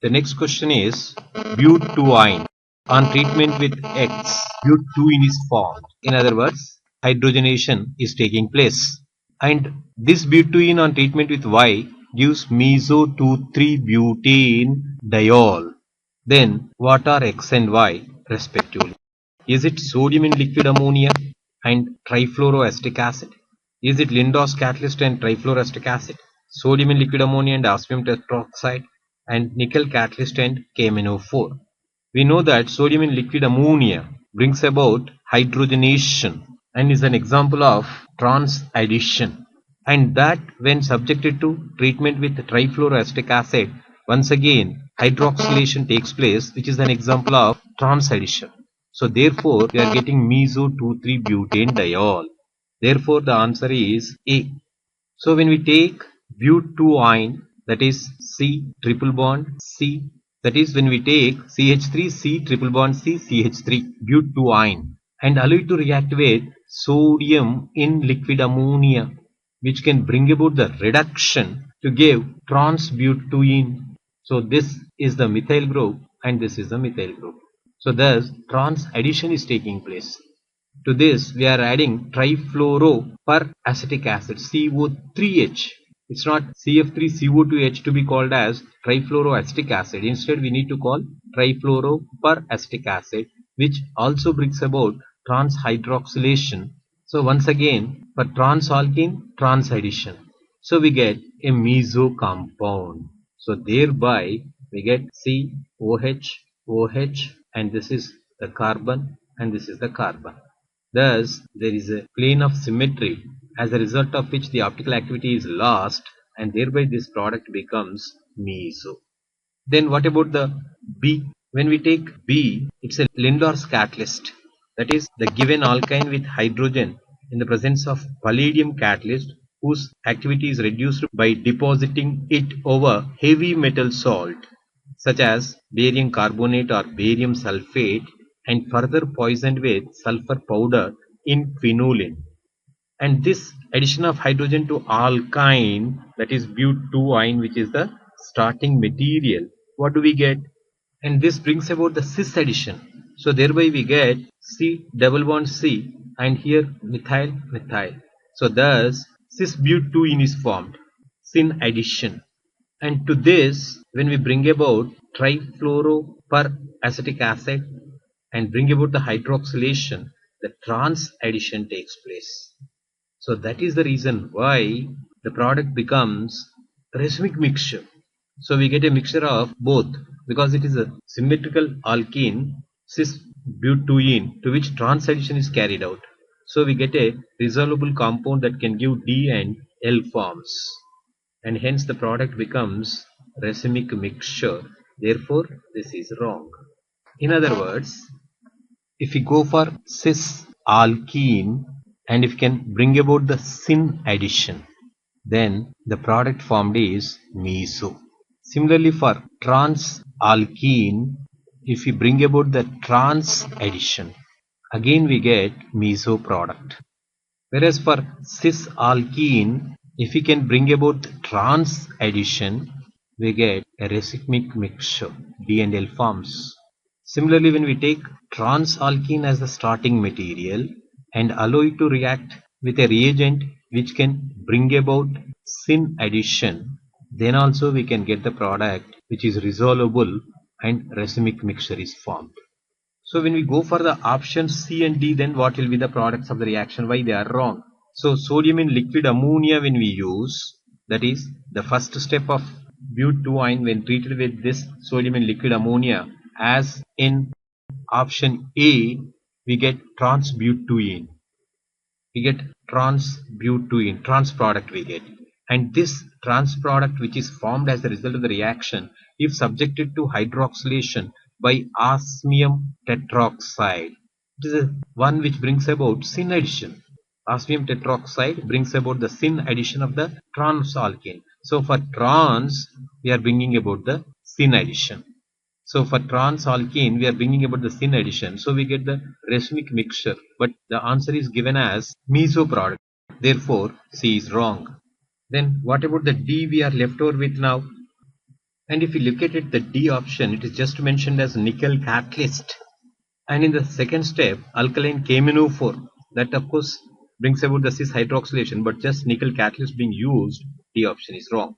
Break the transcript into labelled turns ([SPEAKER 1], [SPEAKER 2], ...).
[SPEAKER 1] The next question is butene. On treatment with X, butene is formed. In other words, hydrogenation is taking place. And this butene on treatment with Y gives meso 2,3-butane diol. Then what are X and Y respectively? Is it sodium in liquid ammonia and trifluoroacetic acid? Is it Lindos catalyst and trifluoroacetic acid? Sodium in liquid ammonia and osmium tetroxide and nickel catalyst and KMnO4. We know that sodium in liquid ammonia brings about hydrogenation and is an example of trans addition, and that when subjected to treatment with trifluoroacetic acid, once again hydroxylation takes place, which is an example of trans addition. So therefore we are getting meso 2,3-butane diol. Therefore the answer is A. So when we take butene, that is C triple bond C, that is when we take CH3 C triple bond C CH3 butene and allow it to react with sodium in liquid ammonia, which can bring about the reduction to give trans butene. So this is the methyl group and this is the methyl group. So thus trans addition is taking place. To this we are adding trifluoroacetic acid CO3H. It's not CF3CO2H to be called as trifluoroacetic acid. Instead we need to call trifluoroacetic acid, which also brings about trans hydroxylation. So once again for trans alkene, trans addition. So we get a meso compound. So thereby we get COH, OH, and this is the carbon and this is the carbon. Thus, there is a plane of symmetry, as a result of which the optical activity is lost, and thereby this product becomes meso. Then what about the B? When we take B, it's a Lindor's catalyst. That is the given alkyne with hydrogen in the presence of palladium catalyst, whose activity is reduced by depositing it over heavy metal salt, such as barium carbonate or barium sulfate, and further poisoned with sulfur powder in phenolene. And this addition of hydrogen to alkyne, that is butene, which is the starting material, what do we get? And this brings about the cis addition. So thereby we get C double bond C and here methyl methyl. So thus cis butene is formed, syn addition. And to this, when we bring about trifluoroacetic acid and bring about the hydroxylation, the trans addition takes place. So that is the reason why the product becomes racemic mixture. So we get a mixture of both, because it is a symmetrical alkene cis butene to which trans addition is carried out. So we get a resolvable compound that can give D and L forms, and hence the product becomes racemic mixture. Therefore this is wrong. In other words, if we go for cis alkene and if we can bring about the syn addition, then the product formed is meso. Similarly for trans alkene, if we bring about the trans addition, again we get meso product. Whereas for cis alkene, if we can bring about trans addition, we get a racemic mixture, D and L forms. Similarly, when we take trans alkene as the starting material and allow it to react with a reagent which can bring about syn addition, then also we can get the product which is resolvable and racemic mixture is formed. So when we go for the options C and D, then what will be the products of the reaction? Why they are wrong? So sodium in liquid ammonia when we use, that is the first step of butene when treated with this sodium in liquid ammonia, as in option A, we get trans butene. We get trans butene, trans product we get. And this trans product which is formed as a result of the reaction, if subjected to hydroxylation by osmium tetroxide, it is a one which brings about syn addition. Osmium tetroxide brings about the syn addition of the trans alkane. So for trans, we are bringing about the syn addition. So for trans alkene, we are bringing about the syn addition. So we get the racemic mixture. But the answer is given as meso product. Therefore, C is wrong. Then what about the D we are left over with now? And if you look at it, the D option, it is just mentioned as nickel catalyst. And in the second step, alkaline KMnO4, that of course brings about the cis hydroxylation, but just nickel catalyst being used, D option is wrong.